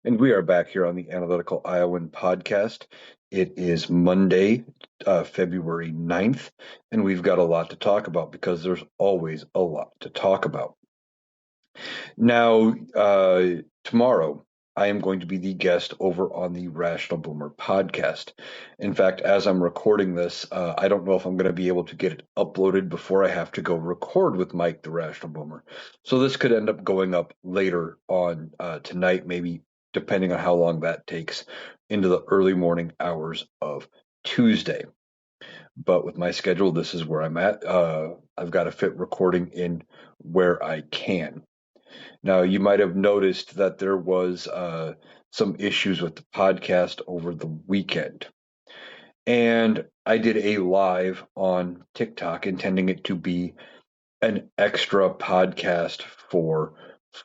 And we are back here on the Analytical Iowan podcast. It is Monday, February 9th, and we've got a lot to talk about because there's always a lot to talk about. Now, tomorrow, I am going to be the guest over on the Rational Boomer podcast. In fact, as I'm recording this, I don't know if I'm going to be able to get it uploaded before I have to go record with Mike, the Rational Boomer. So this could end up going up later on tonight, maybe depending on how long that takes, into the early morning hours of Tuesday. But with my schedule, this is where I'm at. I've got to fit recording in where I can. Now, you might have noticed that there was some issues with the podcast over the weekend. And I did a live on TikTok intending it to be an extra podcast for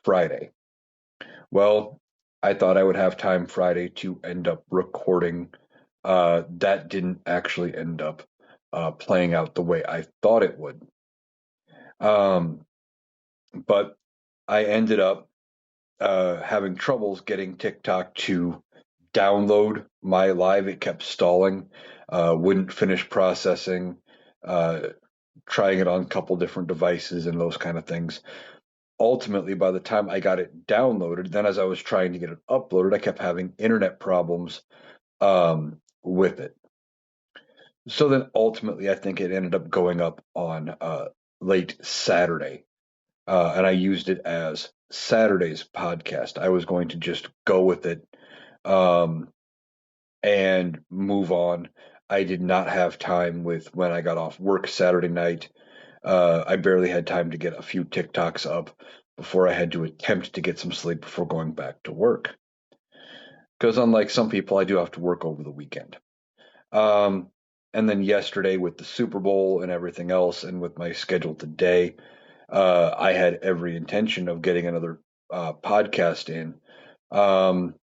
Friday. Well, I thought I would have time Friday to end up recording. That didn't actually end up playing out the way I thought it would. Um, but I ended up having troubles getting TikTok to download my live. It kept stalling, wouldn't finish processing, uh, trying it on a couple different devices and those kind of things. Ultimately, by the time I got it downloaded, then as I was trying to get it uploaded, I kept having internet problems with it. So then ultimately, I think it ended up going up on late Saturday, and I used it as Saturday's podcast. I was going to just go with it um, and move on. I did not have time with when I got off work Saturday night. I barely had time to get a few TikToks up before I had to attempt to get some sleep before going back to work. Because unlike some people, I do have to work over the weekend. Um, and then yesterday with the Super Bowl and everything else, and with my schedule today, I had every intention of getting another podcast in. Um,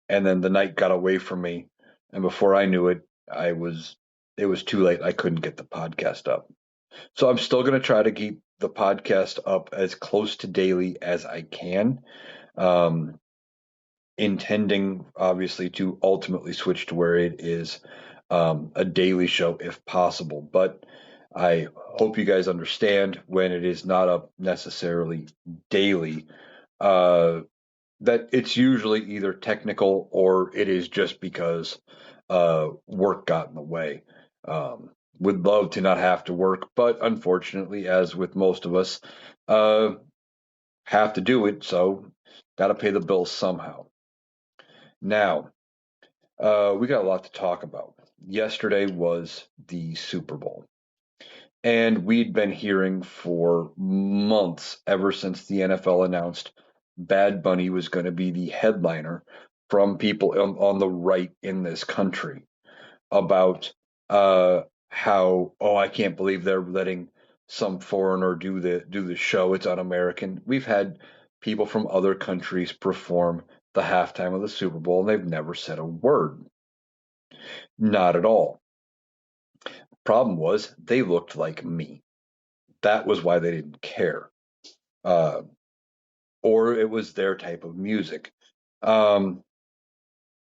and then the night got away from me, and before I knew it, it was too late. I couldn't get the podcast up. So I'm still going to try to keep the podcast up as close to daily as I can. Um, Intending obviously to ultimately switch to where it is a daily show if possible. But I hope you guys understand when it is not up necessarily daily, uh, that it's usually either technical or it is just because work got in the way. Um, would love to not have to work, but unfortunately, as with most of us, uh, have to do it. So, got to pay the bills somehow. Now, we got a lot to talk about. Yesterday was the Super Bowl, and we'd been hearing for months, ever since the NFL announced Bad Bunny was going to be the headliner, from people on the right in this country about how, oh, I can't believe they're letting some foreigner do the show. It's un-American. We've had people from other countries perform the halftime of the Super Bowl, and they've never said a word. Not at all. Problem was, they looked like me. That was why they didn't care. Uh, or it was their type of music. Um,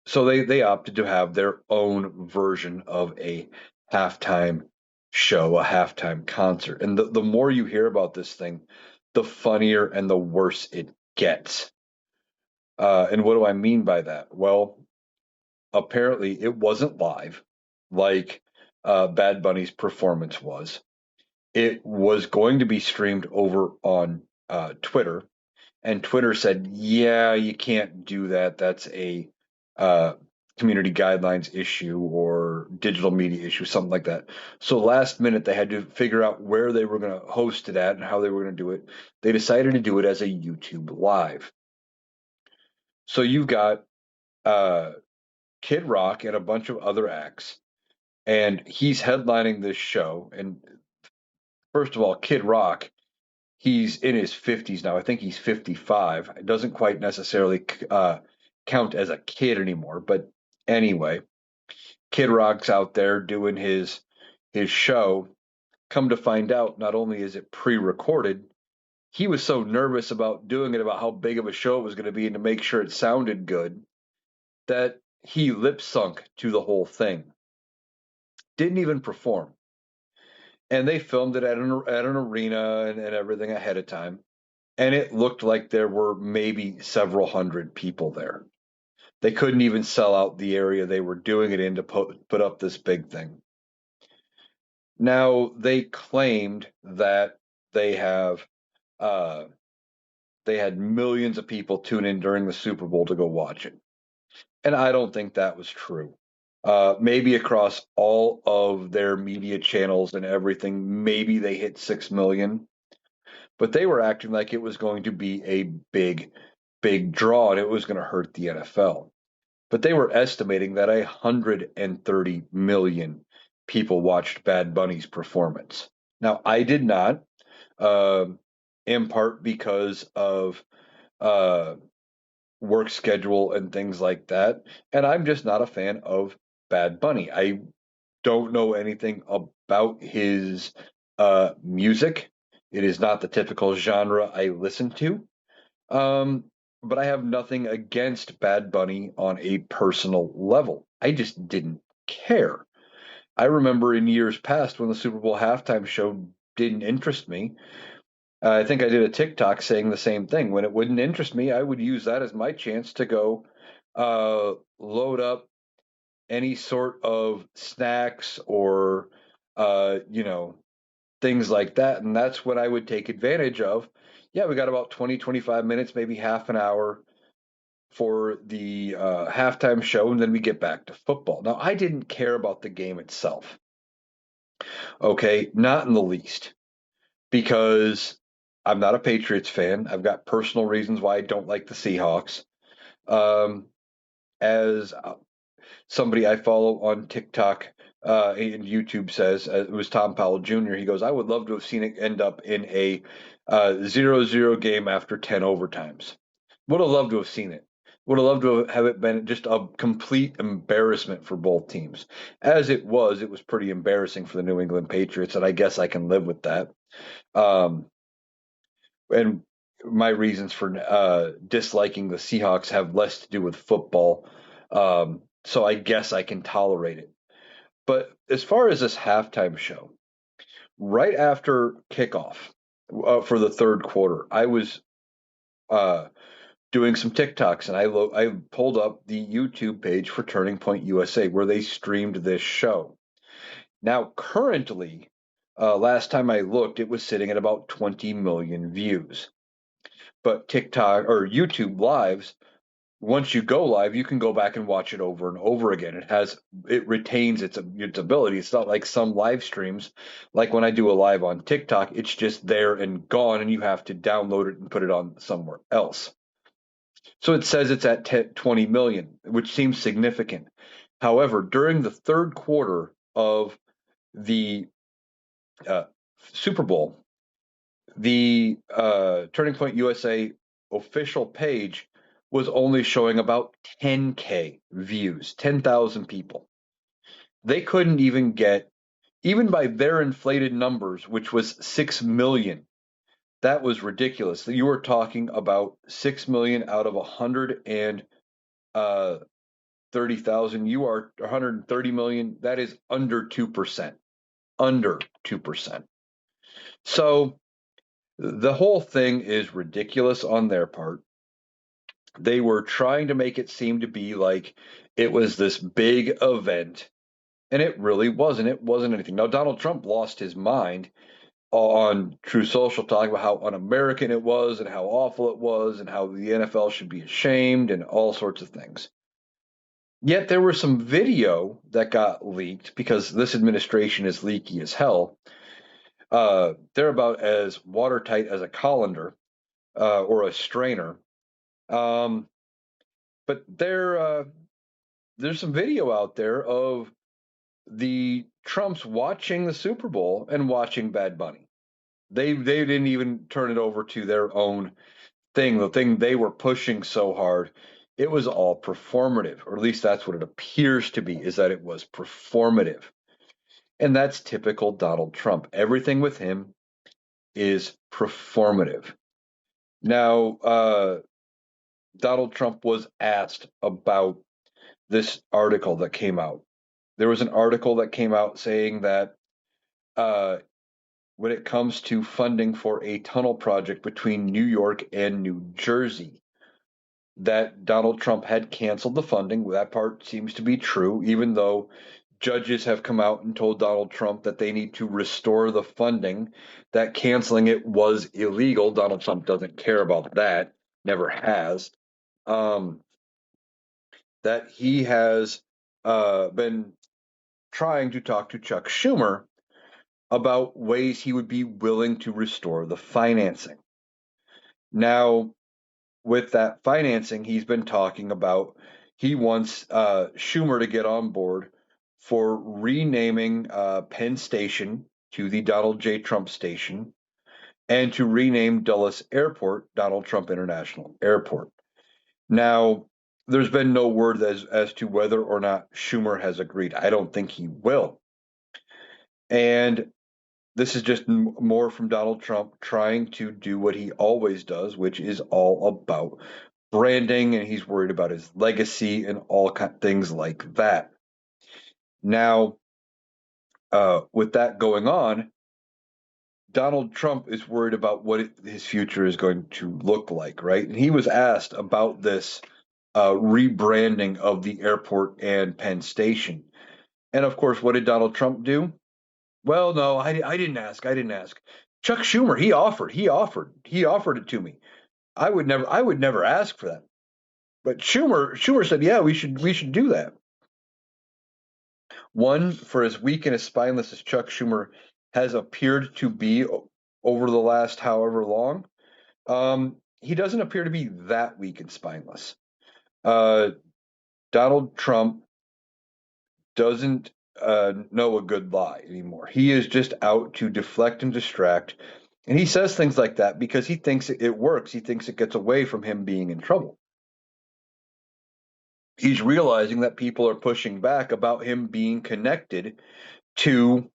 so they opted to have their own version of a halftime show, a halftime concert. And the more you hear about this thing, the funnier and the worse it gets. And what do I mean by that? Well, apparently it wasn't live like Bad Bunny's performance was. It was going to be streamed over on Twitter, and Twitter said, "Yeah, you can't do that. That's a uh, community guidelines issue or digital media issue, something like that." So last minute, they had to figure out where they were going to host it at and how they were going to do it. They decided to do it as a YouTube live. So you've got uh, Kid Rock and a bunch of other acts, and he's headlining this show. And first of all, Kid Rock, he's in his 50s now. I think he's 55. It doesn't quite necessarily count as a kid anymore. But anyway, Kid Rock's out there doing his show. Come to find out, not only is it pre-recorded, he was so nervous about doing it, about how big of a show it was going to be, and to make sure it sounded good, that he lip sunk to the whole thing, didn't even perform. And they filmed it at an arena and everything ahead of time. And it looked like there were maybe several hundred people there. They couldn't even sell out the area they were doing it in to put up this big thing. Now, they claimed that they have uh, they had millions of people tune in during the Super Bowl to go watch it. And I don't think that was true. Maybe across all of their media channels and everything, maybe they hit 6 million, but they were acting like it was going to be a big, big draw and it was going to hurt the NFL. But they were estimating that 130 million people watched Bad Bunny's performance. Now, I did not, uh, in part because of uh, work schedule and things like that. And I'm just not a fan of Bad Bunny. I don't know anything about his music. It is not the typical genre I listen to. Um, but I have nothing against Bad Bunny on a personal level. I just didn't care. I remember in years past when the Super Bowl halftime show didn't interest me. I think I did a TikTok saying the same thing. When it wouldn't interest me, I would use that as my chance to go load up any sort of snacks or, you know, things like that. And that's what I would take advantage of. Yeah, we got about 20, 25 minutes, maybe half an hour for the halftime show, and then we get back to football. Now, I didn't care about the game itself. Okay, not in the least, because I'm not a Patriots fan. I've got personal reasons why I don't like the Seahawks. Um, as somebody I follow on TikTok and YouTube says, it was Tom Powell Jr. He goes, I would love to have seen it end up in a 0-0 game after 10 overtimes. Would have loved to have seen it. Would have loved to have it been just a complete embarrassment for both teams. As it was pretty embarrassing for the New England Patriots, and I guess I can live with that. Um, and my reasons for disliking the Seahawks have less to do with football. So I guess I can tolerate it. But as far as this halftime show, right after kickoff for the third quarter, I was uh, doing some TikToks and I pulled up the YouTube page for Turning Point USA where they streamed this show. Now, currently, last time I looked, it was sitting at about 20 million views. But TikTok or YouTube lives, once you go live, you can go back and watch it over and over again. It retains its ability. It's not like some live streams, like when I do a live on TikTok, it's just there and gone, and you have to download it and put it on somewhere else. So it says it's at 20 million, which seems significant. However, during the third quarter of the uh, Super Bowl, the Turning Point USA official page was only showing about 10K views, 10,000 people. They couldn't even get, even by their inflated numbers, which was 6 million. That was ridiculous. You were talking about 6 million out of 130,000. You are 130 million. That is under 2%. Under 2%. So the whole thing is ridiculous on their part. They were trying to make it seem to be like it was this big event, and it really wasn't. It wasn't anything. Now, Donald Trump lost his mind on True Social, talking about how un-American it was and how awful it was and how the NFL should be ashamed and all sorts of things. Yet there was some video that got leaked because this administration is leaky as hell. They're about as watertight as a colander or a strainer. Um, but there's some video out there of the Trumps watching the Super Bowl and watching Bad Bunny. They didn't even turn it over to their own thing, the thing they were pushing so hard. It was all performative, or at least that's what it appears to be, is that it was performative. And that's typical Donald Trump. Everything with him is performative. Now, Donald Trump was asked about this article that came out. There was an article that came out saying that uh, when it comes to funding for a tunnel project between New York and New Jersey, that Donald Trump had canceled the funding. That part seems to be true, even though judges have come out and told Donald Trump that they need to restore the funding, that canceling it was illegal. Donald Trump doesn't care about that, never has. Um, that he has been trying to talk to Chuck Schumer about ways he would be willing to restore the financing. Now, with that financing, he's been talking about he wants Schumer to get on board for renaming Penn Station to the Donald J. Trump Station and to rename Dulles Airport Donald Trump International Airport. Now, there's been no word as to whether or not Schumer has agreed. I don't think he will. And this is just more from Donald Trump trying to do what he always does, which is all about branding, and he's worried about his legacy and all things like that. Now, with that going on, Donald Trump is worried about what his future is going to look like, right? And he was asked about this rebranding of the airport and Penn Station. And of course, what did Donald Trump do? Well, no, I didn't ask. I didn't ask. Chuck Schumer, he offered it to me. I would never ask for that. But Schumer said, yeah, we should do that. One, for as weak and as spineless as Chuck Schumer has appeared to be over the last however long, he doesn't appear to be that weak and spineless. Uh, Donald Trump doesn't know a good lie anymore. He is just out to deflect and distract. And he says things like that because he thinks it works. He thinks it gets away from him being in trouble. He's realizing that people are pushing back about him being connected to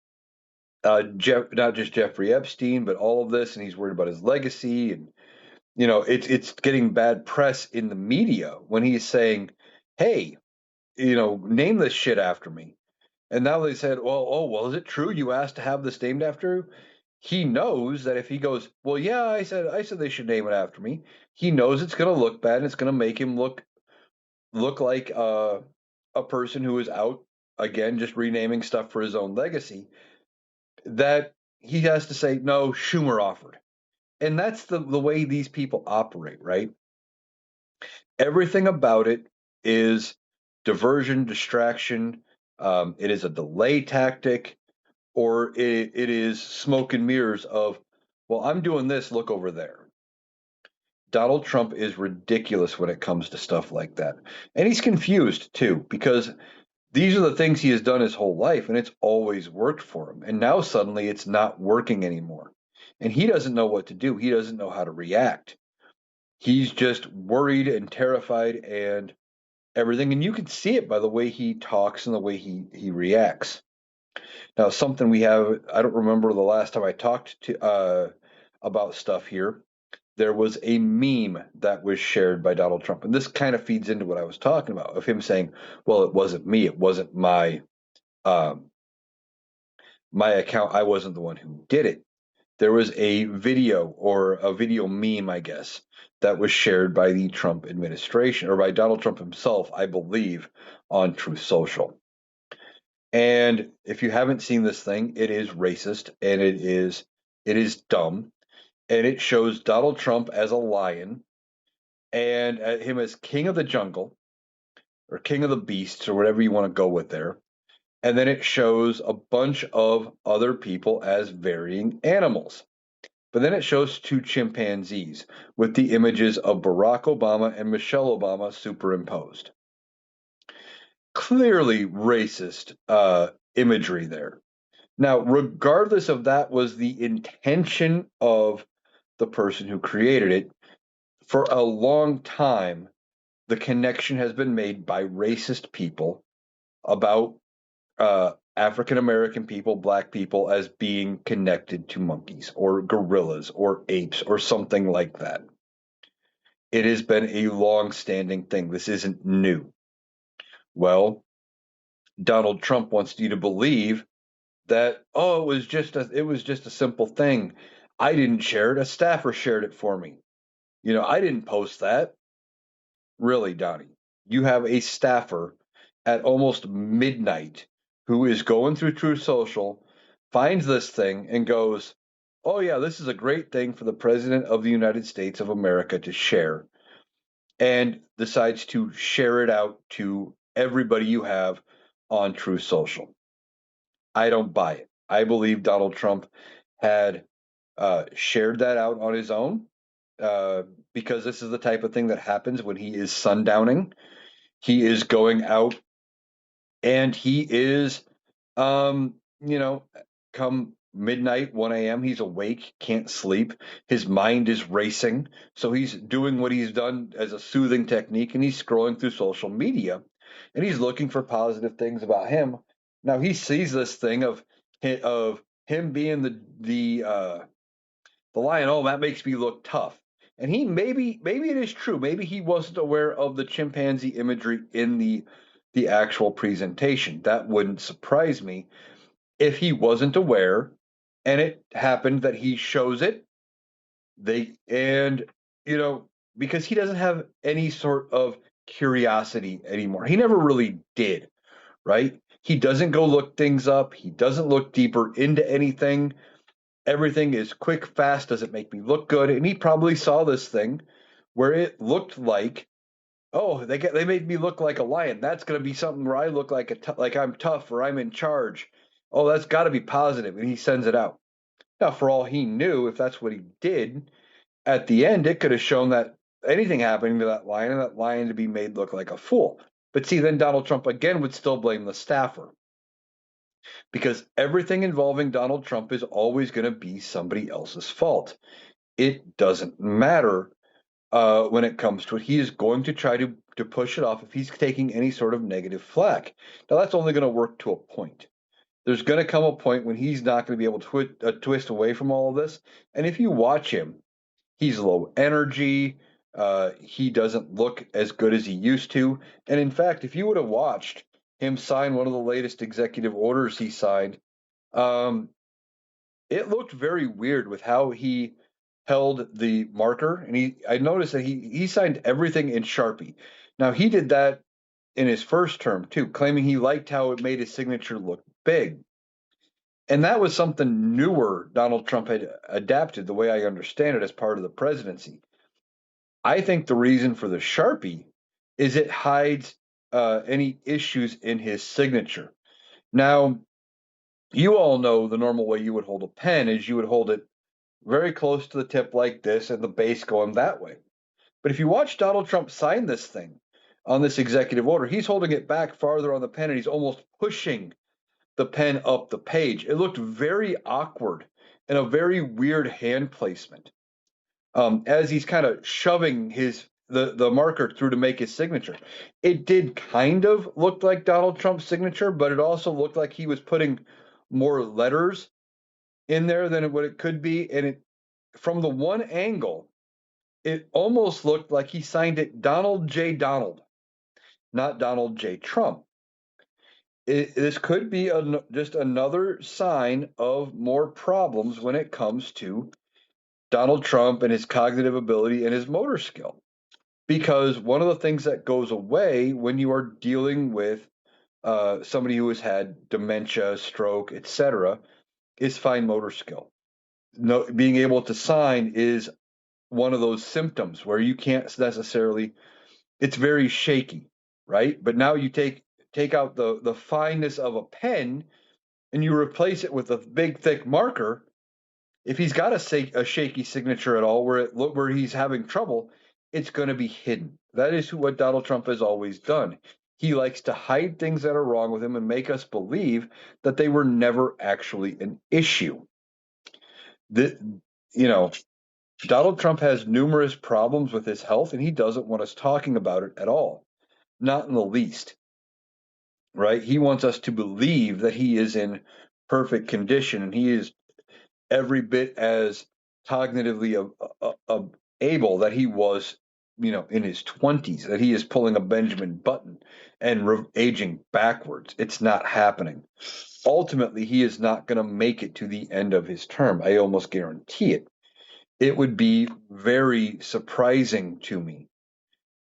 not just Jeffrey Epstein, but all of this, and he's worried about his legacy. And it's getting bad press in the media when he's saying, "Hey, name this shit after me." And now they said, "Well, oh, well, is it true you asked to have this named after you?" He knows that if he goes, "Well, yeah, I said they should name it after me," he knows it's going to look bad and it's going to make him look like a person who is out again, just renaming stuff for his own legacy. That he has to say, no, Schumer offered. And that's the way these people operate, right? Everything about it is diversion, distraction. It is a delay tactic, or it is smoke and mirrors of, well, I'm doing this, look over there. Donald Trump is ridiculous when it comes to stuff like that. And he's confused too, because these are the things he has done his whole life, and it's always worked for him. And now suddenly it's not working anymore. And he doesn't know what to do. He doesn't know how to react. He's just worried and terrified and everything. And you can see it by the way he talks and the way he reacts. Now, something we have, I don't remember the last time I talked to about stuff here. There was a meme that was shared by Donald Trump. And this kind of feeds into what I was talking about of him saying, well, it wasn't me. It wasn't um, my account. I wasn't the one who did it. There was a video or a video meme, I guess, that was shared by the Trump administration or by Donald Trump himself, I believe, on Truth Social. And if you haven't seen this thing, it is racist and it is dumb. And it shows Donald Trump as a lion and him as king of the jungle or king of the beasts or whatever you want to go with there. And then it shows a bunch of other people as varying animals. But then it shows two chimpanzees with the images of Barack Obama and Michelle Obama superimposed. Clearly racist imagery there. Now, regardless of that was the intention of the person who created it, for a long time, the connection has been made by racist people about African American people, black people, as being connected to monkeys or gorillas or apes or something like that. It has been a long standing thing. This isn't new. Well, Donald Trump wants you to believe that, oh, it was just a simple thing. I didn't share it, a staffer shared it for me. I didn't post that. Really, Donnie, you have a staffer at almost midnight who is going through True Social, finds this thing, and goes, "Oh, yeah, this is a great thing for the President of the United States of America to share," and decides to share it out to everybody you have on True Social. I don't buy it. I believe Donald Trump had shared that out on his own uh, because this is the type of thing that happens when he is sundowning. He is going out and he is, um, you know, come midnight, 1 a.m., he's awake, can't sleep. His mind is racing. So he's doing what he's done as a soothing technique and he's scrolling through social media and he's looking for positive things about him. Now he sees this thing of him being the lion. Oh, that makes me look tough. And he maybe it is true. Maybe he wasn't aware of the chimpanzee imagery in the actual presentation. That wouldn't surprise me if he wasn't aware and it happened that he shows it. They and you know because he doesn't have any sort of curiosity anymore. He never really did, right? He doesn't go look things up. He doesn't look deeper into anything. Everything is quick, fast. Does it make me look good? And he probably saw this thing where it looked like, oh, they made me look like a lion. That's going to be something where I look like I'm tough or I'm in charge. Oh, that's got to be positive, and he sends it out. Now, for all he knew, if that's what he did, at the end it could have shown that anything happening to that lion and that lion to be made look like a fool. But see, then Donald Trump again would still blame the staffer because everything involving Donald Trump is always going to be somebody else's fault. It doesn't matter when it comes to it. He is going to try to push it off if he's taking any sort of negative flack. Now, that's only going to work to a point. There's going to come a point when he's not going to be able to twist away from all of this. And if you watch him, he's low energy. He doesn't look as good as he used to. And in fact, if you would have watched him sign one of the latest executive orders he signed, um, it looked very weird with how he held the marker, and I noticed that he signed everything in Sharpie. Now he did that in his first term too, claiming he liked how it made his signature look big. And that was something newer Donald Trump had adapted, the way I understand it, as part of the presidency. I think the reason for the Sharpie is it hides any issues in his signature. Now, you all know the normal way you would hold a pen is you would hold it very close to the tip like this and the base going that way. But if you watch Donald Trump sign this thing on this executive order, he's holding it back farther on the pen and he's almost pushing the pen up the page. It looked very awkward and a very weird hand placement as he's kind of shoving the marker through to make his signature. It did kind of look like Donald Trump's signature, but it also looked like he was putting more letters in there than what it could be. And from the one angle, it almost looked like he signed it Donald J. Donald, not Donald J. Trump. This could be just another sign of more problems when it comes to Donald Trump and his cognitive ability and his motor skill. Because one of the things that goes away when you are dealing with somebody who has had dementia, stroke, etc., is fine motor skill. No, being able to sign is one of those symptoms where you can't necessarily, it's very shaky, right? But now you take out the fineness of a pen and you replace it with a big thick marker. If he's got a shaky signature at all where he's having trouble, it's going to be hidden. That is what Donald Trump has always done. He likes to hide things that are wrong with him and make us believe that they were never actually an issue. The, you know, Donald Trump has numerous problems with his health, and he doesn't want us talking about it at all. Not in the least, right? He wants us to believe that he is in perfect condition and he is every bit as cognitively able that he was in his 20s, that he is pulling a Benjamin Button and aging backwards. It's not happening. Ultimately, he is not going to make it to the end of his term. I almost guarantee it. It would be very surprising to me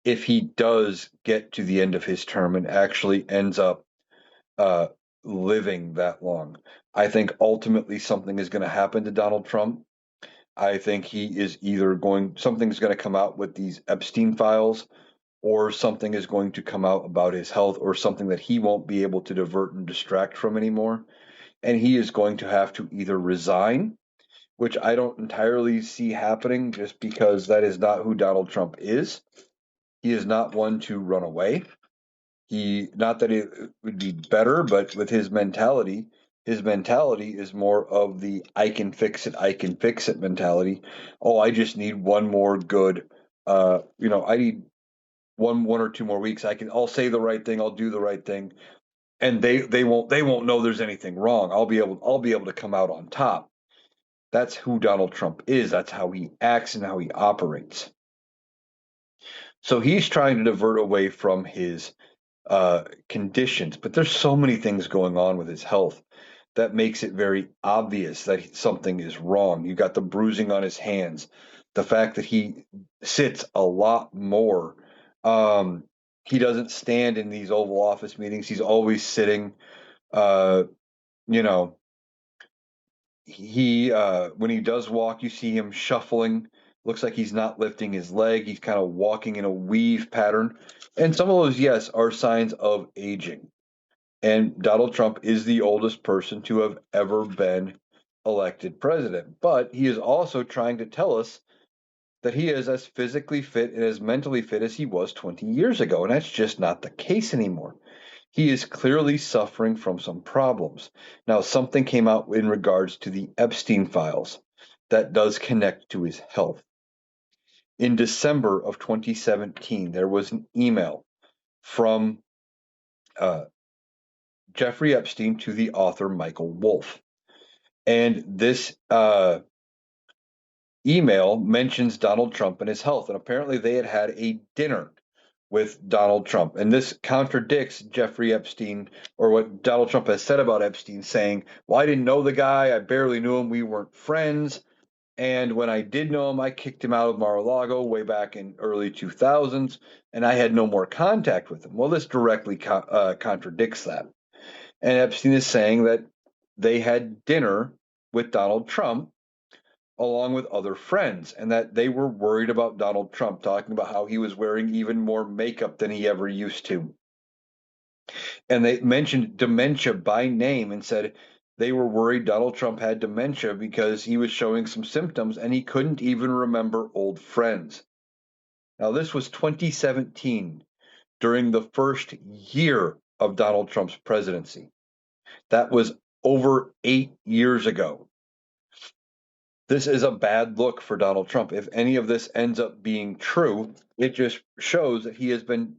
if he does get to the end of his term and actually ends up uh, living that long. I think ultimately something is going to happen to Donald Trump. I think he is either something's going to come out with these Epstein files, or something is going to come out about his health, or something that he won't be able to divert and distract from anymore. And he is going to have to either resign, which I don't entirely see happening just because that is not who Donald Trump is. He is not one to run away. Not that it would be better, but with his mentality is more of the I can fix it mentality. Oh, I just need one more good, I need one or two more weeks. I'll say the right thing, I'll do the right thing, and they won't know there's anything wrong. I'll be able to come out on top. That's who Donald Trump is. That's how he acts and how he operates. So he's trying to divert away from his conditions, but there's so many things going on with his health that makes it very obvious that something is wrong. You got the bruising on his hands, the fact that he sits a lot more. Um, he doesn't stand in these Oval Office meetings. He's always sitting. Uh, you know, he when he does walk, you see him shuffling. Looks like he's not lifting his leg. He's kind of walking in a weave pattern. And some of those, yes, are signs of aging. And Donald Trump is the oldest person to have ever been elected president. But he is also trying to tell us that he is as physically fit and as mentally fit as he was 20 years ago. And that's just not the case anymore. He is clearly suffering from some problems. Now, something came out in regards to the Epstein files that does connect to his health. In December of 2017, there was an email from uh, Jeffrey Epstein to the author Michael Wolff. And this email mentions Donald Trump and his health. And apparently they had had a dinner with Donald Trump. And this contradicts Jeffrey Epstein, or what Donald Trump has said about Epstein, saying, well, I didn't know the guy. I barely knew him. We weren't friends. And when I did know him, I kicked him out of Mar-a-Lago way back in early 2000s, and I had no more contact with him. Well, this directly contradicts that. And Epstein is saying that they had dinner with Donald Trump along with other friends, and that they were worried about Donald Trump, talking about how he was wearing even more makeup than he ever used to. And they mentioned dementia by name and said they were worried Donald Trump had dementia because he was showing some symptoms and he couldn't even remember old friends. Now, this was 2017, during the first year of Donald Trump's presidency. That was over 8 years ago. This is a bad look for Donald Trump. If any of this ends up being true, it just shows that he has been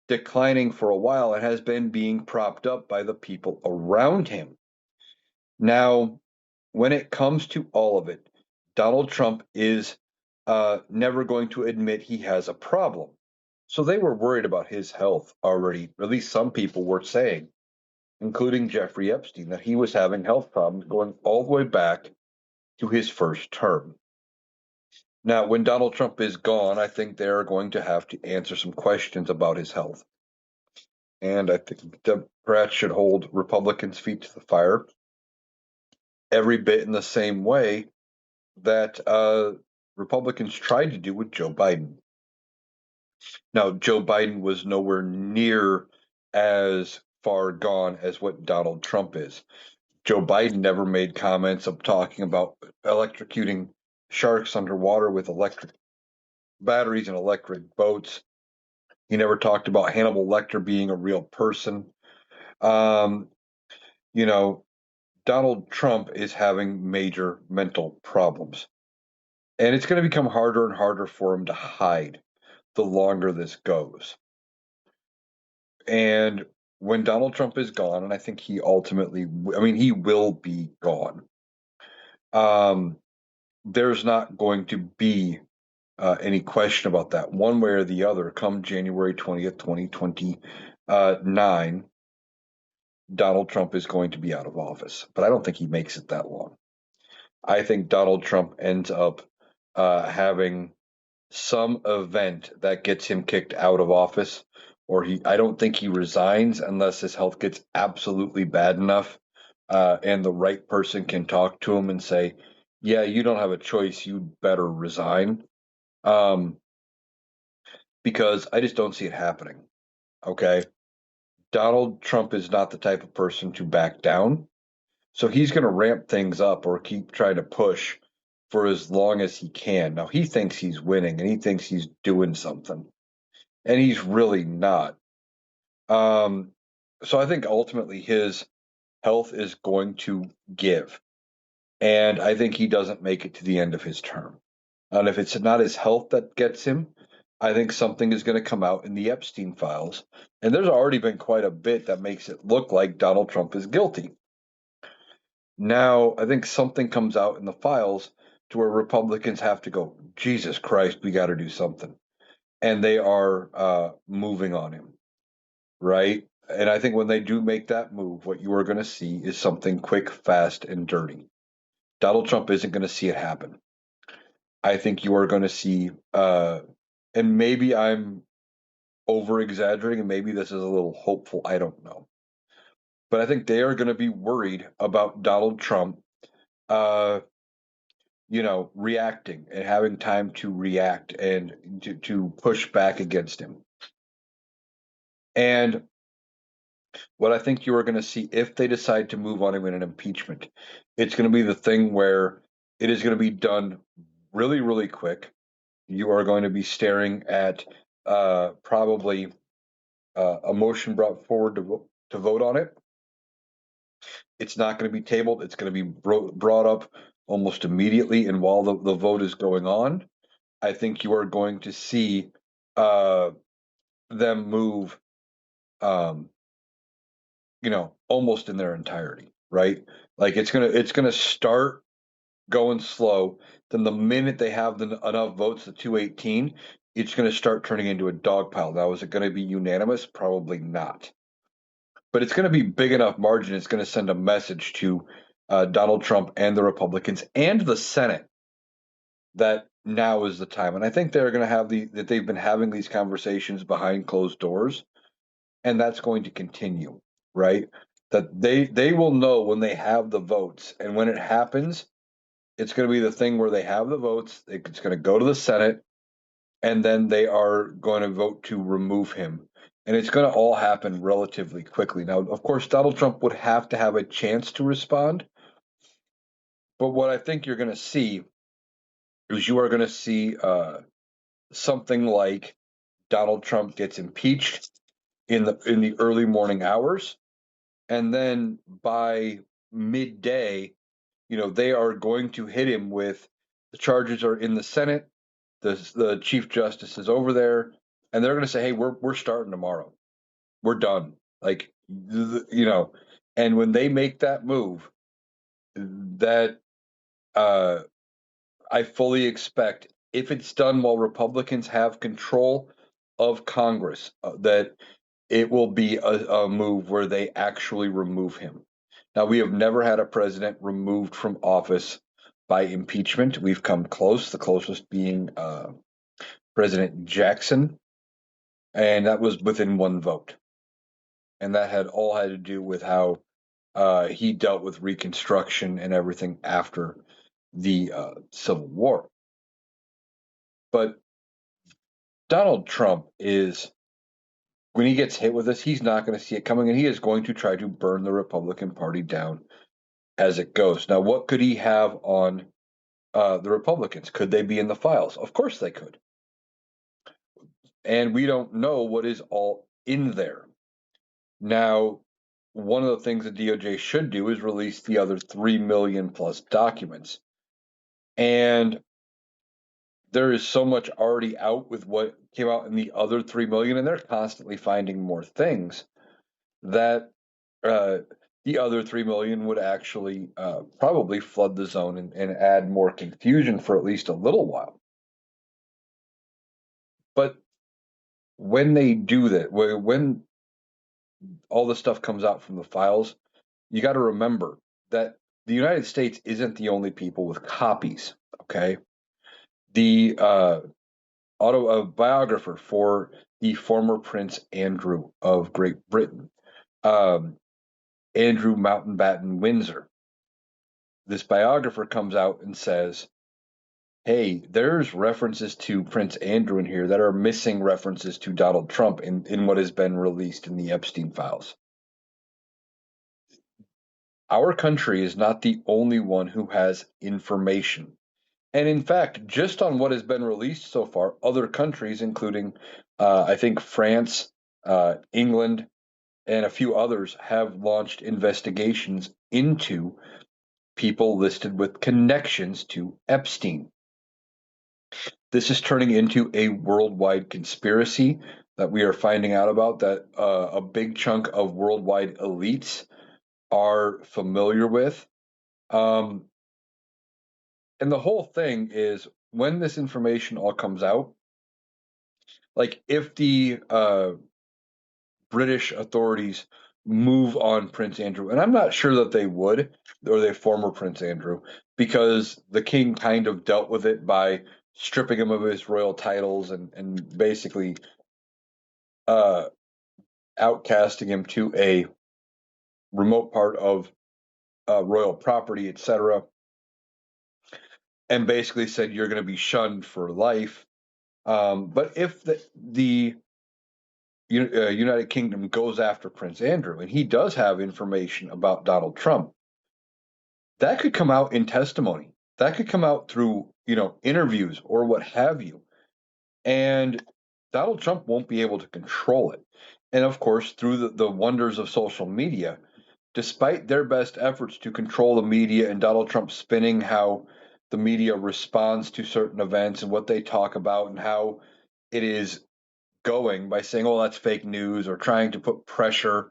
declining for a while and has been being propped up by the people around him. Now, when it comes to all of it, Donald Trump is never going to admit he has a problem. So they were worried about his health already. At least some people were saying, including Jeffrey Epstein, that he was having health problems going all the way back to his first term. Now, when Donald Trump is gone, I think they're going to have to answer some questions about his health. And I think Democrats should hold Republicans' feet to the fire every bit in the same way that Republicans tried to do with Joe Biden. Now, Joe Biden was nowhere near as far gone as what Donald Trump is. Joe Biden never made comments of talking about electrocuting sharks underwater with electric batteries and electric boats. He never talked about Hannibal Lecter being a real person. Um, you know, Donald Trump is having major mental problems. And it's going to become harder and harder for him to hide the longer this goes. And when Donald Trump is gone, and I think he ultimately, I mean, he will be gone, there's not going to be any question about that. One way or the other, come January 20th, 2029, Donald Trump is going to be out of office. But I don't think he makes it that long. I think Donald Trump ends up having some event that gets him kicked out of office, or I don't think he resigns unless his health gets absolutely bad enough, and the right person can talk to him and say, yeah, you don't have a choice, you better resign. Um, because I just don't see it happening. Okay. Donald Trump is not the type of person to back down. So he's going to ramp things up or keep trying to push for as long as he can. Now, he thinks he's winning and he thinks he's doing something, and he's really not. Um, so I think ultimately his health is going to give. And I think he doesn't make it to the end of his term. And if it's not his health that gets him, I think something is going to come out in the Epstein files. And there's already been quite a bit that makes it look like Donald Trump is guilty. Now, I think something comes out in the files to where Republicans have to go, Jesus Christ, we got to do something. And they are moving on him, right? And I think when they do make that move, what you are going to see is something quick, fast, and dirty. Donald Trump isn't going to see it happen. I think you are going to see, and maybe I'm over exaggerating, and maybe this is a little hopeful. I don't know. But I think they are going to be worried about Donald Trump, uh, reacting and having time to react and to push back against him. And what I think you are going to see if they decide to move on him in an impeachment, it's going to be the thing where it is going to be done really, really quick. You are going to be staring at probably a motion brought forward to vote on it. It's not going to be tabled. It's going to be brought up almost immediately. And while the vote is going on, I think you are going to see uh, them move, um, almost in their entirety, right? Like it's gonna start going slow. Then the minute they have enough votes, the 218, it's going to start turning into a dog pile. Now, is it going to be unanimous? Probably not. But it's going to be big enough margin. It's going to send a message to Donald Trump and the Republicans and the Senate that now is the time. And I think they're going to have that they've been having these conversations behind closed doors, and that's going to continue, right? That they will know when they have the votes, and when it happens, it's going to be the thing where they have the votes. It's going to go to the Senate, and then they are going to vote to remove him. And it's going to all happen relatively quickly. Now, of course, Donald Trump would have to have a chance to respond. But what I think you're going to see is you are going to see something like Donald Trump gets impeached in the early morning hours, and then by midday, they are going to hit him with the charges are in the Senate. The Chief Justice is over there, and they're going to say, "Hey, we're starting tomorrow. We're done." Like, and when they make that move, that uh, I fully expect, if it's done while Republicans have control of Congress, that it will be a move where they actually remove him. Now, we have never had a president removed from office by impeachment. We've come close, the closest being President Jackson, and that was within one vote. And that had to do with how he dealt with Reconstruction and everything after the Civil War. But Donald Trump is, when he gets hit with this, he's not going to see it coming, and he is going to try to burn the Republican Party down as it goes. Now, what could he have on the Republicans? Could they be in the files? Of course they could. And we don't know what is all in there. Now, one of the things the DOJ should do is release the other 3 million plus documents. And there is so much already out with what came out in the other 3 million, and they're constantly finding more things that uh, the other 3 million would actually probably flood the zone and add more confusion for at least a little while. But when they do that, when all this stuff comes out from the files, you got to remember that the United States isn't the only people with copies. Okay, the biographer for the former Prince Andrew of Great Britain, um, Andrew Mountbatten Windsor. This biographer comes out and says, hey, there's references to Prince Andrew in here that are missing references to Donald Trump in what has been released in the Epstein files. Our country is not the only one who has information. And in fact, just on what has been released so far, other countries, including I think France, England, and a few others, have launched investigations into people listed with connections to Epstein. This is turning into a worldwide conspiracy that we are finding out about, that a big chunk of worldwide elites are familiar with. Um, and the whole thing is, when this information all comes out, like if the British authorities move on Prince Andrew, and I'm not sure that they would, or the former Prince Andrew, because the king kind of dealt with it by stripping him of his royal titles and basically uh, outcasting him to a remote part of royal property, etc., and basically said you're going to be shunned for life. But if the United Kingdom goes after Prince Andrew, and he does have information about Donald Trump, that could come out in testimony. That could come out through, interviews or what have you. And Donald Trump won't be able to control it. And of course, through the wonders of social media, despite their best efforts to control the media and Donald Trump spinning how the media responds to certain events and what they talk about and how it is going by saying, oh, that's fake news, or trying to put pressure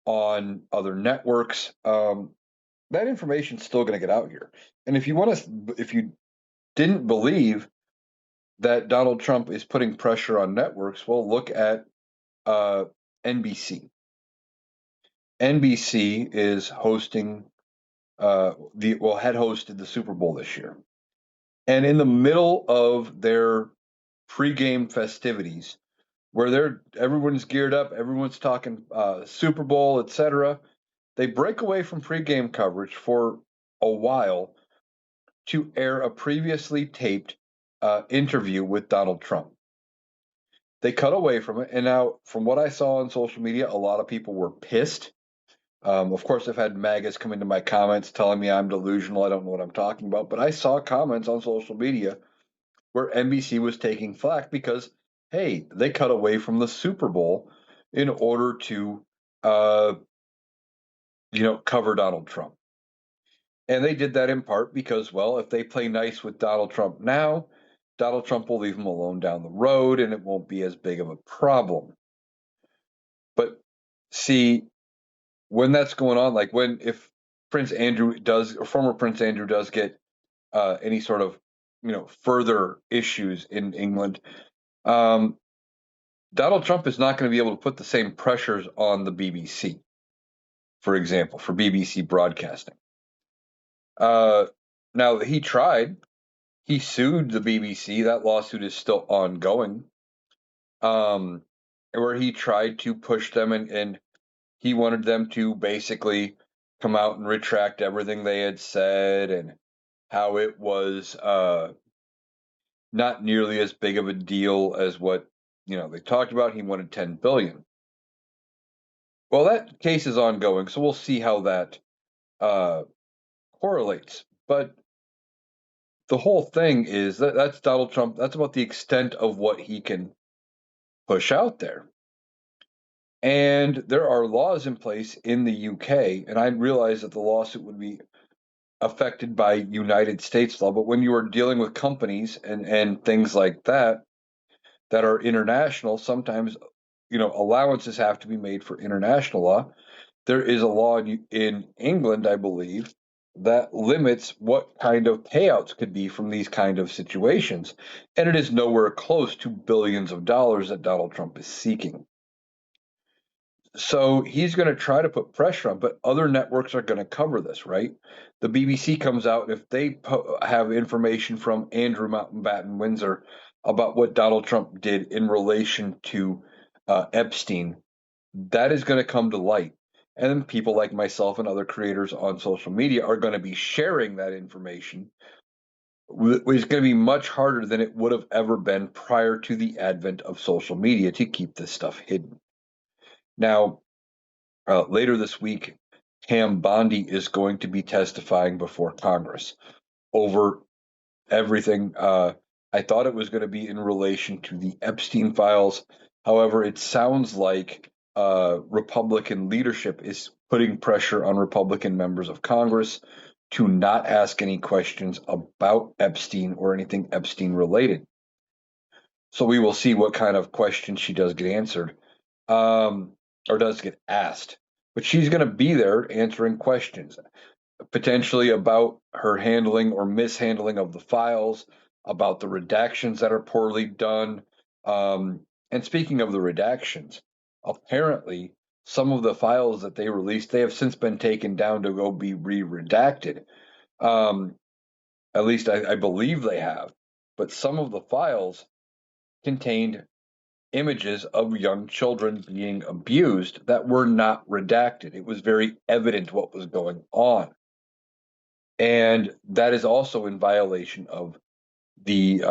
on other networks, that information's still going to get out here. And if you didn't believe that Donald Trump is putting pressure on networks, well, look at uh, NBC. NBC is hosting had hosted the Super Bowl this year, and in the middle of their pregame festivities, where everyone's geared up, everyone's talking Super Bowl, etc., they break away from pregame coverage for a while to air a previously taped interview with Donald Trump. They cut away from it, and now, from what I saw on social media, a lot of people were pissed. Of course, I've had MAGAs come into my comments telling me I'm delusional, I don't know what I'm talking about, but I saw comments on social media where NBC was taking flack because, hey, they cut away from the Super Bowl in order to, uh, cover Donald Trump. And they did that in part because, well, if they play nice with Donald Trump now, Donald Trump will leave them alone down the road and it won't be as big of a problem. But see, when that's going on, like if Prince Andrew does, or former Prince Andrew does get any sort of, further issues in England, um, Donald Trump is not going to be able to put the same pressures on the BBC, for example, for BBC broadcasting. Uh, Now, he tried. He sued the BBC. That lawsuit is still ongoing. Um, where he tried to push them, and he wanted them to basically come out and retract everything they had said, and how it was not nearly as big of a deal as what they talked about. He wanted 10 billion. Well, that case is ongoing, so we'll see how that uh, correlates. But the whole thing is that's Donald Trump. That's about the extent of what he can push out there. And there are laws in place in the UK, and I realize that the lawsuit would be affected by United States law, but when you are dealing with companies and things like that are international, sometimes allowances have to be made for international law. There is a law in England, I believe, that limits what kind of payouts could be from these kind of situations. And it is nowhere close to billions of dollars that Donald Trump is seeking. So he's going to try to put pressure on, but other networks are going to cover this, right? The BBC comes out, and if they have information from Andrew Mountbatten Windsor about what Donald Trump did in relation to Epstein, that is going to come to light. And then people like myself and other creators on social media are going to be sharing that information, which is going to be much harder than it would have ever been prior to the advent of social media to keep this stuff hidden. Now, later this week, Pam Bondi is going to be testifying before Congress over everything. I thought it was going to be in relation to the Epstein files. However, it sounds like Republican leadership is putting pressure on Republican members of Congress to not ask any questions about Epstein or anything Epstein related. So we will see what kind of questions she does get answered, um, or does get asked. But she's going to be there answering questions, potentially about her handling or mishandling of the files, about the redactions that are poorly done. And speaking of the redactions, apparently some of the files that they released, they have since been taken down to go be re-redacted. Um, at least I believe they have. But some of the files contained images of young children being abused that were not redacted. It was very evident what was going on. And that is also in violation of the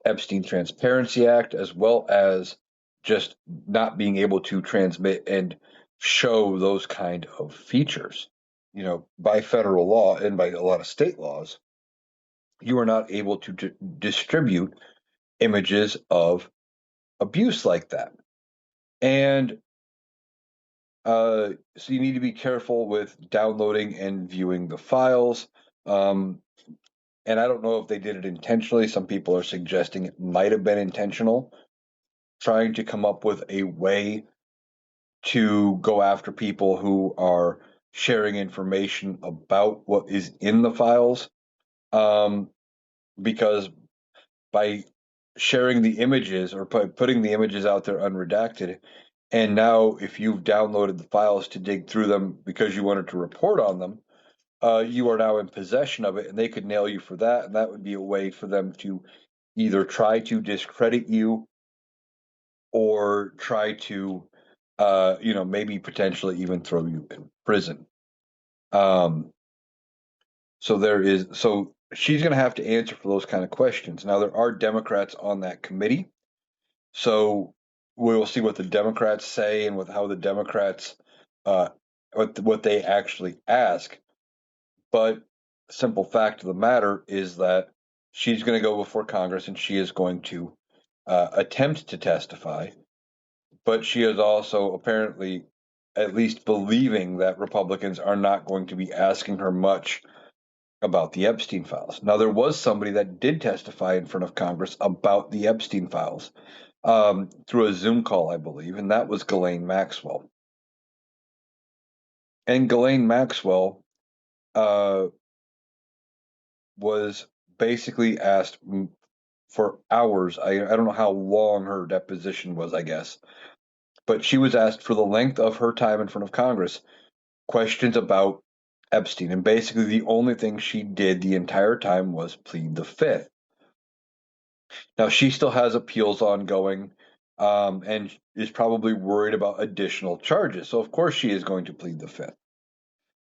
Epstein Transparency Act, as well as just not being able to transmit and show those kind of features. By federal law and by a lot of state laws, you are not able to distribute images of abuse like that. And so you need to be careful with downloading and viewing the files. Um, and I don't know if they did it intentionally. Some people are suggesting it might have been intentional, trying to come up with a way to go after people who are sharing information about what is in the files. Um, because by sharing the images or putting the images out there unredacted, and now if you've downloaded the files to dig through them because you wanted to report on them, you are now in possession of it, and they could nail you for that. And that would be a way for them to either try to discredit you or try to, maybe potentially even throw you in prison. Um, so she's going to have to answer for those kind of questions. Now, there are Democrats on that committee. So we will see what the Democrats say and with how the Democrats, uh, what they actually ask. But simple fact of the matter is that she's going to go before Congress and she is going to attempt to testify. But she is also apparently at least believing that Republicans are not going to be asking her much about the Epstein files. Now, there was somebody that did testify in front of Congress about the Epstein files through a Zoom call, I believe, and that was Ghislaine Maxwell. And Ghislaine Maxwell uh, was basically asked for hours. I don't know how long her deposition was, I guess, but she was asked for the length of her time in front of Congress questions about Epstein. And basically, the only thing she did the entire time was plead the fifth. Now, she still has appeals ongoing and is probably worried about additional charges. So, of course, she is going to plead the fifth.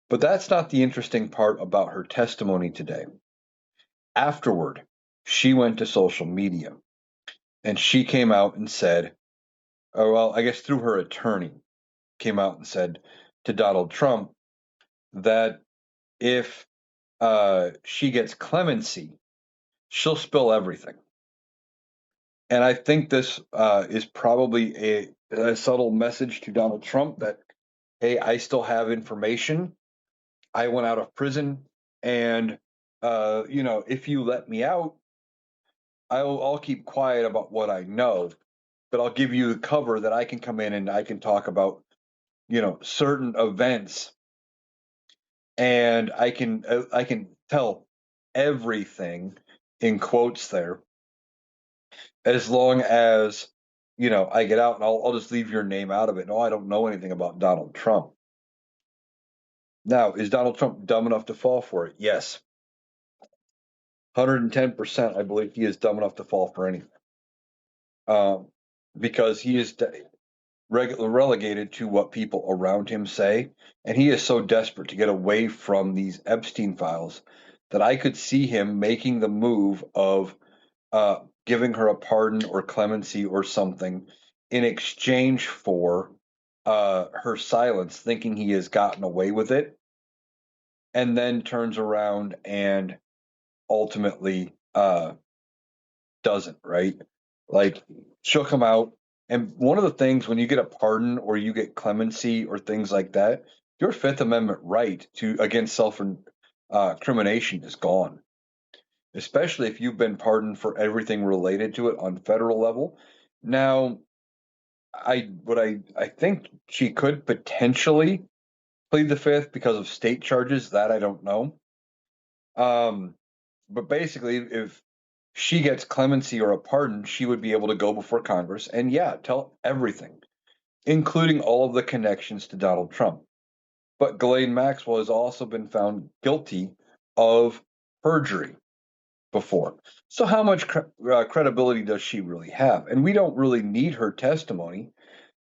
But that's not the interesting part about her testimony today. Afterward, she went to social media and she came out and said, oh, well, I guess through her attorney, came out and said to Donald Trump that if she gets clemency, she'll spill everything. And I think this is probably a subtle message to Donald Trump that, hey, I still have information. I went out of prison, and if you let me out, I'll keep quiet about what I know, but I'll give you the cover that I can come in and I can talk about, certain events and I can tell everything in quotes there, as long as I get out and I'll just leave your name out of it. No, I don't know anything about Donald Trump. Now, is Donald Trump dumb enough to fall for it? Yes, 110%. I believe he is dumb enough to fall for anything, um, because he is relegated to what people around him say, and he is so desperate to get away from these Epstein files that I could see him making the move of giving her a pardon or clemency or something in exchange for her silence, thinking he has gotten away with it, and then turns around and ultimately doesn't, right? Like, she'll come out, and one of the things when you get a pardon or you get clemency or things like that, your Fifth Amendment right to against self crimination is gone, especially if you've been pardoned for everything related to it on federal level. Now, I think she could potentially plead the fifth because of state charges. That I don't know. Um, but basically, if she gets clemency or a pardon, she would be able to go before Congress and, yeah, tell everything, including all of the connections to Donald Trump. But Ghislaine Maxwell has also been found guilty of perjury before. So how much credibility does she really have? And we don't really need her testimony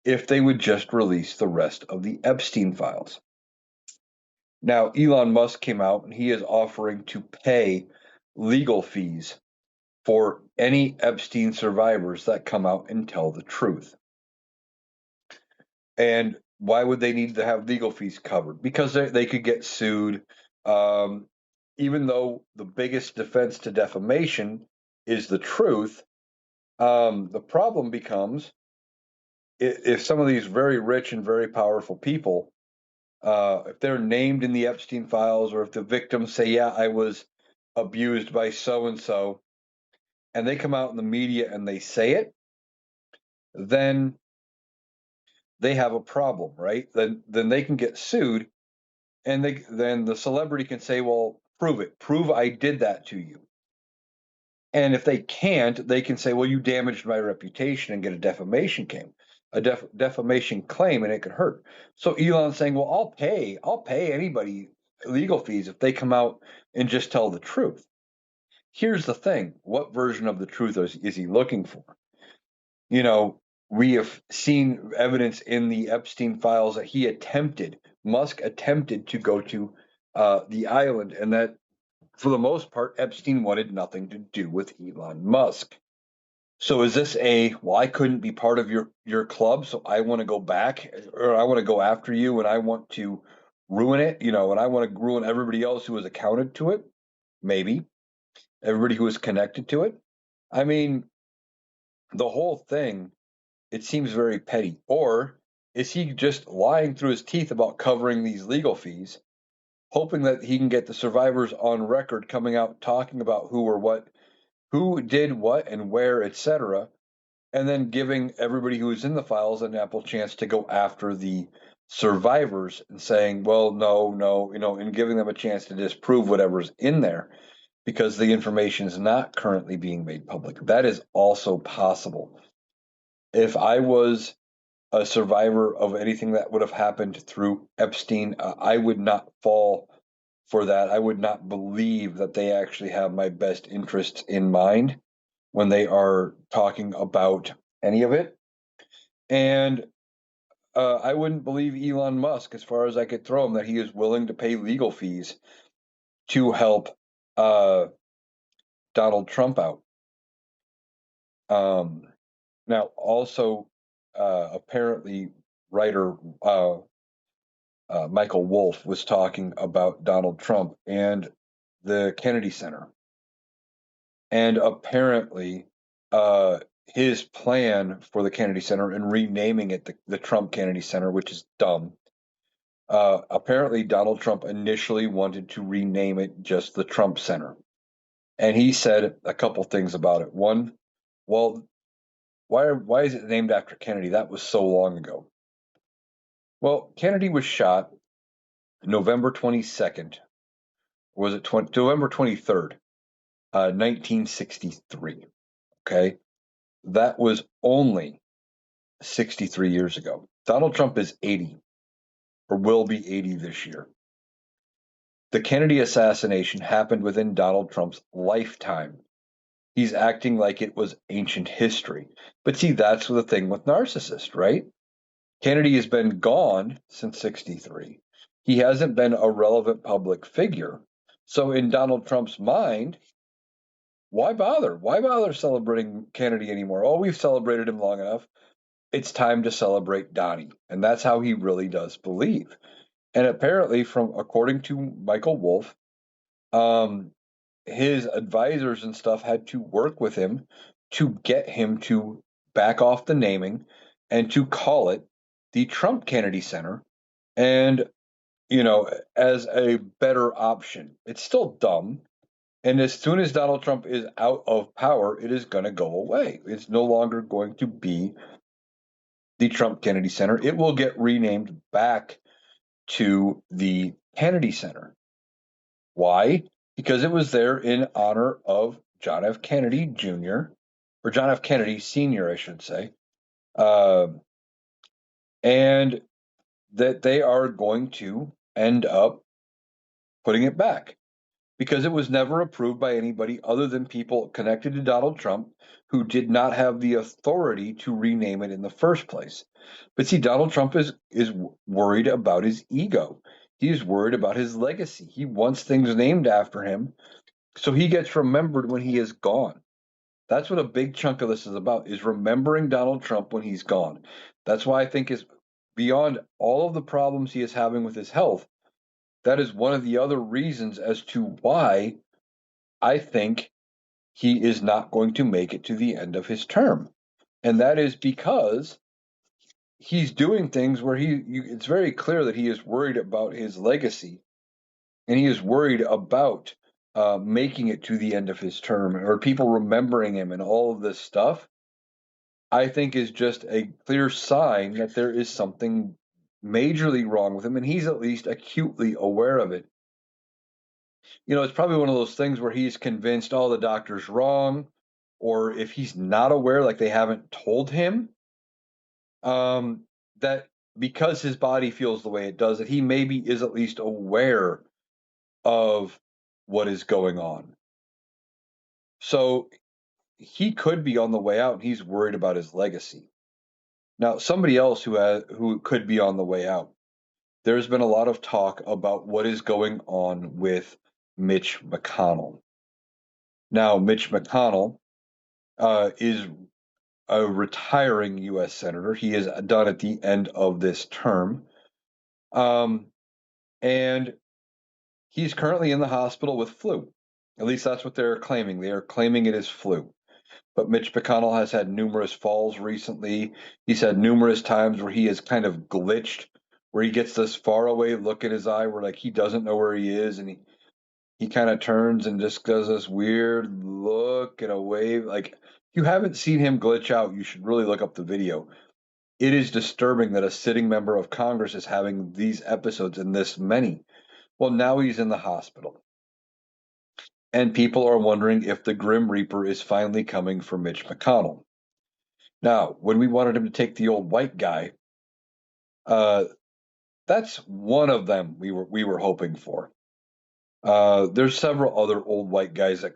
if they would just release the rest of the Epstein files. Now, Elon Musk came out and he is offering to pay legal fees for any Epstein survivors that come out and tell the truth. And why would they need to have legal fees covered? Because they could get sued. Um, Even though the biggest defense to defamation is the truth, the problem becomes if some of these very rich and very powerful people, if they're named in the Epstein files, or if the victims say, "Yeah, I was abused by so and they come out in the media and they say it, then they have a problem, right? Then they can get sued, and then the celebrity can say, "Well, prove it. Prove I did that to you." And if they can't, they can say, "Well, you damaged my reputation," and get a defamation claim, and it could hurt. So Elon's saying, "Well, I'll pay anybody legal fees if they come out and just tell the truth." Here's the thing: what version of the truth is he looking for? You know, we have seen evidence in the Epstein files that Musk attempted to go to the island, and that for the most part, Epstein wanted nothing to do with Elon Musk. So is this well, I couldn't be part of your club, so I want to go back, or I want to go after you, and I want to ruin it, and I want to ruin everybody else who was accounted to it? Maybe everybody who was connected to it. I mean, the whole thing, it seems very petty. Or is he just lying through his teeth about covering these legal fees, hoping that he can get the survivors on record coming out talking about who did what and where, etc., and then giving everybody who is in the files an ample chance to go after the survivors and saying, "Well, no, no," and giving them a chance to disprove whatever's in there because the information is not currently being made public. That is also possible. If I was a survivor of anything that would have happened through Epstein, I would not fall for that. I would not believe that they actually have my best interests in mind when they are talking about any of it. And I wouldn't believe Elon Musk, as far as I could throw him, that he is willing to pay legal fees to help uh, Donald Trump out. Um, Now, also, apparently, writer Michael Wolff was talking about Donald Trump and the Kennedy Center. And apparently, his plan for the Kennedy Center and renaming it the Trump Kennedy Center, which is dumb. Apparently, Donald Trump initially wanted to rename it just the Trump Center. And he said a couple things about it. One, well, why is it named after Kennedy? That was so long ago. Well, Kennedy was shot November 22nd, or was it November 23rd, 1963. Okay. That was only 63 years ago. Donald Trump is 80 or will be 80 this year. The Kennedy assassination happened within Donald Trump's lifetime. He's acting like it was ancient history. But see, that's the thing with narcissists, right? Kennedy has been gone since 63. He hasn't been a relevant public figure. So in Donald Trump's mind, why bother? Why bother celebrating Kennedy anymore? Oh, we've celebrated him long enough. It's time to celebrate Donnie. And that's how he really does believe. And apparently, from according to Michael Wolff, um, his advisors and stuff had to work with him to get him to back off the naming and to call it the Trump Kennedy Center. And, as a better option. It's still dumb. And as soon as Donald Trump is out of power, it is going to go away. It's no longer going to be the Trump Kennedy Center. It will get renamed back to the Kennedy Center. Why? Because it was there in honor of John F. Kennedy Jr., or John F. Kennedy Sr., I should say, uh, and that they are going to end up putting it back because it was never approved by anybody other than people connected to Donald Trump who did not have the authority to rename it in the first place. But see, Donald Trump is worried about his ego. He's worried about his legacy. He wants things named after him so he gets remembered when he is gone. That's what a big chunk of this is about, is remembering Donald Trump when he's gone. That's why I think is beyond all of the problems he is having with his health, that is one of the other reasons as to why I think he is not going to make it to the end of his term. And that is because he's doing things where it's very clear that he is worried about his legacy and he is worried about making it to the end of his term or people remembering him and all of this stuff. I think is just a clear sign that there is something majorly wrong with him, and he's at least acutely aware of it. It's probably one of those things where he's convinced, oh, the doctor's wrong, or if he's not aware, like they haven't told him, that because his body feels the way it does, that he maybe is at least aware of what is going on. So he could be on the way out, and he's worried about his legacy. Now, somebody else who could be on the way out. There's been a lot of talk about what is going on with Mitch McConnell. Now, Mitch McConnell is a retiring U.S. senator. He is done at the end of this term. Um, and he's currently in the hospital with flu. At least that's what they're claiming. They are claiming it is flu. But Mitch McConnell has had numerous falls recently. He's had numerous times where he has kind of glitched, where he gets this far away look in his eye where like he doesn't know where he is, and he kind of turns and just does this weird look and a wave. Like, if you haven't seen him glitch out, you should really look up the video. It is disturbing that a sitting member of Congress is having these episodes and this many. Well, now he's in the hospital. And people are wondering if the Grim Reaper is finally coming for Mitch McConnell. Now, when we wanted him to take the old white guy, uh, that's one of them we were hoping for. There's several other old white guys that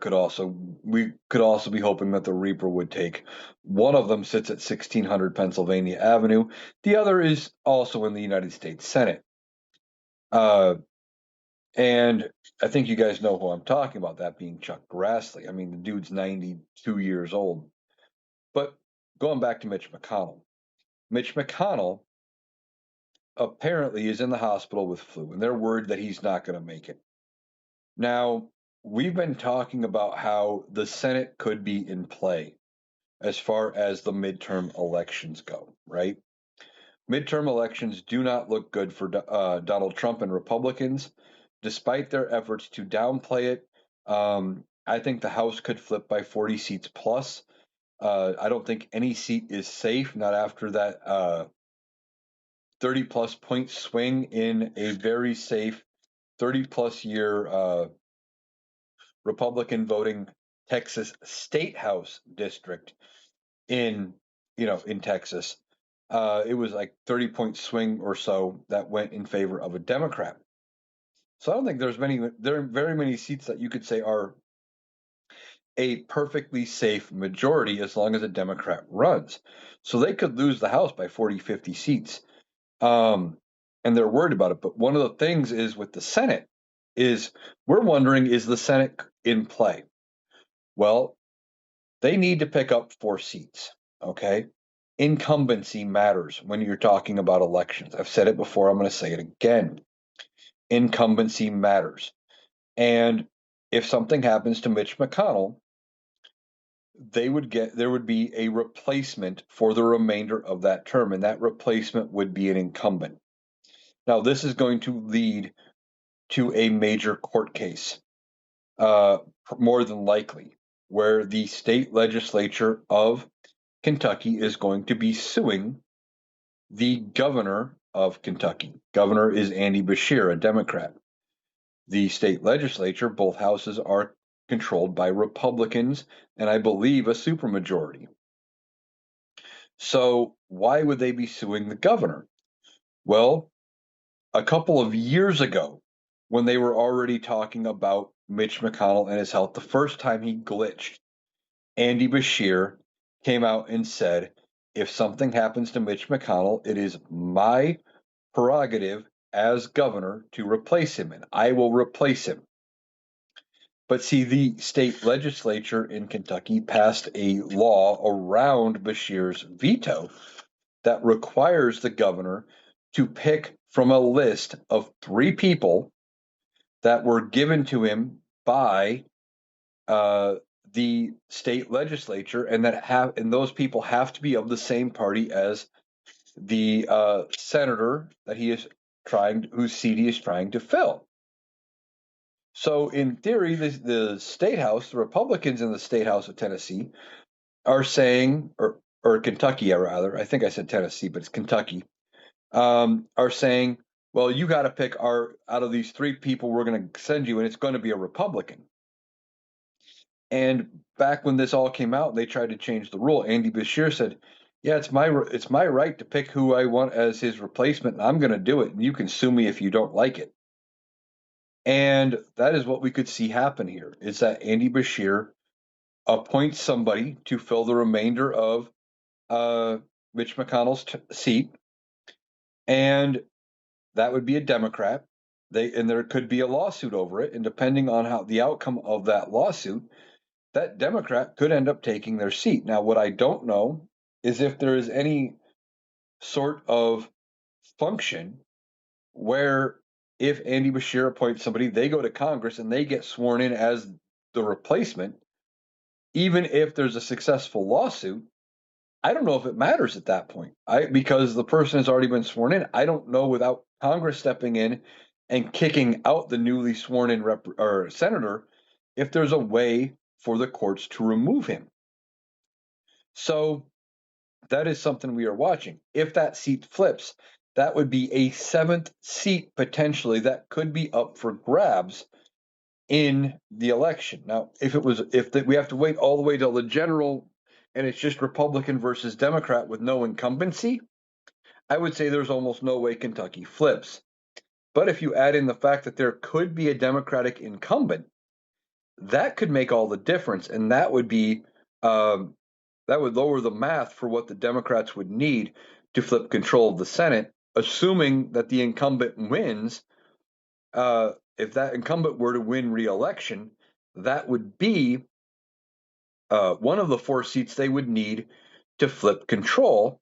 we could also be hoping that the Reaper would take. One of them sits at 1600 Pennsylvania Avenue. The other is also in the United States Senate. Uh, and I think you guys know who I'm talking about, that being Chuck Grassley. I mean, the dude's 92 years old. But going back to Mitch McConnell. Mitch McConnell apparently is in the hospital with flu, and they're worried that he's not going to make it. Now, we've been talking about how the Senate could be in play as far as the midterm elections go, right? Midterm elections do not look good for Donald Trump and Republicans, despite their efforts to downplay it. I think the House could flip by 40 seats plus. I don't think any seat is safe, not after that 30 plus point swing in a very safe 30 plus year Republican voting Texas State House district in in Texas. It was like 30-point swing or so that went in favor of a Democrat. So I don't think there are very many seats that you could say are a perfectly safe majority as long as a Democrat runs. So they could lose the House by 40, 50 seats. And they're worried about it. But one of the things is with the Senate is we're wondering, is the Senate in play? Well, they need to pick up 4 seats. Okay. Incumbency matters when you're talking about elections. I've said it before. I'm going to say it again. Incumbency matters. And if something happens to Mitch McConnell, there would be a replacement for the remainder of that term, and that replacement would be an incumbent. Now, this is going to lead to a major court case, uh, more than likely, where the state legislature of Kentucky is going to be suing the governor of Kentucky. Governor is Andy Beshear, a Democrat. The state legislature, both houses are controlled by Republicans, and I believe a supermajority. So why would they be suing the governor? Well, a couple of years ago, when they were already talking about Mitch McConnell and his health, the first time he glitched, Andy Beshear came out and said, if something happens to Mitch McConnell, it is my prerogative as governor to replace him, and I will replace him. But see, the state legislature in Kentucky passed a law around Beshear's veto that requires the governor to pick from a list of 3 people that were given to him by the state legislature, and those people have to be of the same party as the senator that whose seat he is trying to fill. So, in theory, the state house, the Republicans in the state house of Tennessee, are saying, or Kentucky, rather, I think I said Tennessee, but it's Kentucky, are saying, well, you got to pick out of these 3 people we're going to send you, and it's going to be a Republican. And back when this all came out, they tried to change the rule. Andy Beshear said, "Yeah, it's my right to pick who I want as his replacement, and I'm going to do it. And you can sue me if you don't like it." And that is what we could see happen here: is that Andy Beshear appoints somebody to fill the remainder of Mitch McConnell's seat, and that would be a Democrat. There could be a lawsuit over it, and depending on how the outcome of that lawsuit, that Democrat could end up taking their seat. Now, what I don't know is if there is any sort of function where if Andy Beshear appoints somebody, they go to Congress and they get sworn in as the replacement, even if there's a successful lawsuit. I don't know if it matters at that point. Because the person has already been sworn in. I don't know without Congress stepping in and kicking out the newly sworn in senator if there's a way for the courts to remove him. So that is something we are watching. If that seat flips, that would be a 7th seat potentially that could be up for grabs in the election. Now, we have to wait all the way till the general and it's just Republican versus Democrat with no incumbency, I would say there's almost no way Kentucky flips. But if you add in the fact that there could be a Democratic incumbent, that could make all the difference, and that would lower the math for what the Democrats would need to flip control of the Senate, assuming that the incumbent wins. If that incumbent were to win re-election, that would be one of the 4 seats they would need to flip control,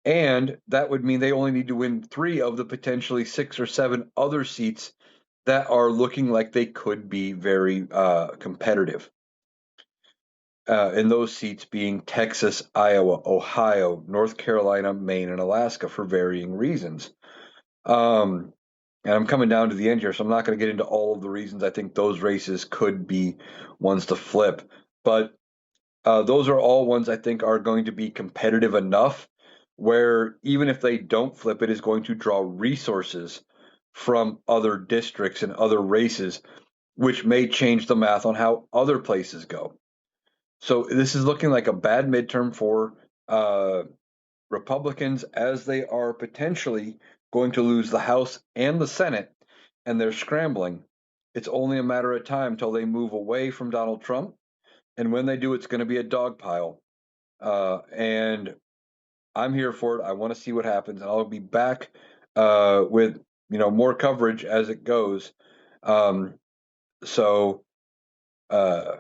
and that would mean they only need to win 3 of the potentially 6 or 7 other seats that are looking like they could be very competitive. And those seats being Texas, Iowa, Ohio, North Carolina, Maine, and Alaska for varying reasons. And I'm coming down to the end here, so I'm not going to get into all of the reasons I think those races could be ones to flip. But those are all ones I think are going to be competitive enough where even if they don't flip it, is going to draw resources from other districts and other races, which may change the math on how other places go. So this is looking like a bad midterm for Republicans, as they are potentially going to lose the House and the Senate, and they're scrambling. It's only a matter of time till they move away from Donald Trump, and when they do, it's going to be a dog pile. And I'm here for it. I want to see what happens, and I'll be back with more coverage as it goes. Um, so uh,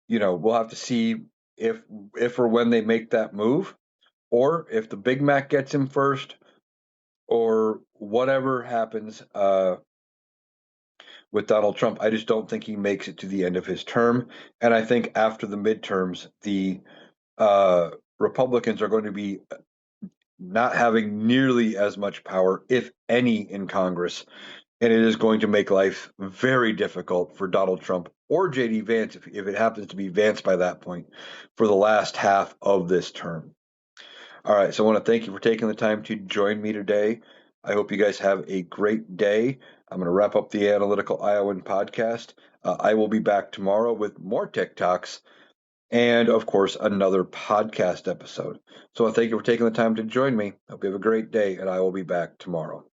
we'll have to see if if or when they make that move, or if the Big Mac gets him first, or whatever happens with Donald Trump. I just don't think he makes it to the end of his term, and I think after the midterms, the uh, Republicans are going to be not having nearly as much power, if any, in Congress, and it is going to make life very difficult for Donald Trump or JD Vance, if it happens to be Vance by that point, for the last half of this term. All right, so I want to thank you for taking the time to join me today. I hope you guys have a great day. I'm going to wrap up the Analytical Iowan podcast. I will be back tomorrow with more TikToks and, of course, another podcast episode. So I thank you for taking the time to join me. Hope you have a great day, and I will be back tomorrow.